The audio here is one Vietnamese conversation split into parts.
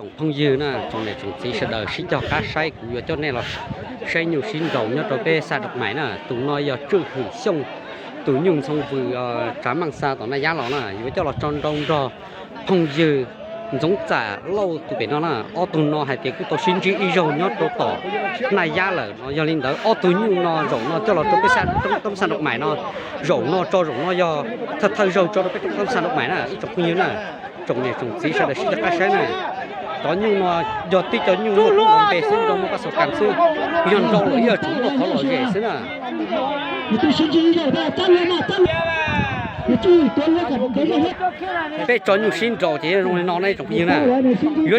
tổng thông dư nè trong này chúng chỉ sẽ đợi xin cho cá say của cho nên là say nhiều xin đầu nhớ cho bé sa độc máy nè tụi nó giờ trừ khử xong tụi nhung xong vừa trả bằng sa tụi nó giá nó nè với cho là tròn đông cho thông dư giống trả lâu tụi bé nó nè ô tụi nó hay tiền của tôi xin chỉ rồi nhớ tôi tỏ này giá là nó do linh đỡ ô tụi nhung nó rộng nó cho là tôi cái sa trong sa độc máy nó rộng nó cho rộng nó do thật thời rồi cho nó cái trong sa độc máy nè ít chục như nè trong này chúng chỉ sẽ là xin cho cá say này có như nó do tí cho như một con bé xin trong một cái số cản sư nhon rau là giờ chúng nó khó lỗi dễ xin à bé cho nhiều xin rau thì nó này trong như này yếu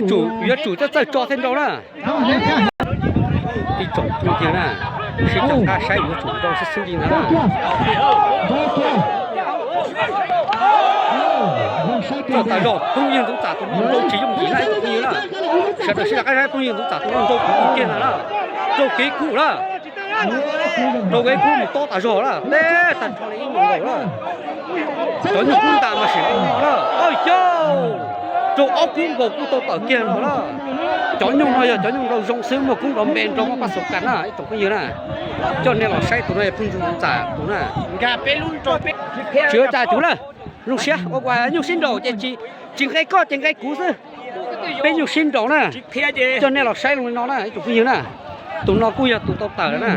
chủ cho thêm rau nè đi trồng như này xin cho cá say yếu chủ rau sẽ xin gì nữa cho tại rồi công nhân cũng trả tụi nó chỉ dùng chỉ này cũng như là sẽ được sẽ là cái công nhân cũng trả tụi nó đâu cũng tiền là đâu cái cũ đó đâu cái cũ một to tại rồi đó đấy tận cho lấy một rồi đó có nhiều cũng tạm mà xỉu nó đó ôi châu chỗ ốc cũng gồm cũng to ở kia nó đó chó nhung thôi giờ chó nhung đâu rong sướng mà cũng đóng bền trong cái sọc cắn à trong cái gì nè cho nên là say tụi này phun dùng trả tụi nè cà phê luôn rồi chưa trả chú là lúc xưa có qua nhiều xin đồ chỉ cái có chỉ cái cũ chứ bây nhiều xin đồ nè cho nên là say luôn nó nè chụp như nè tụi nó cùi tụi tao tờ nè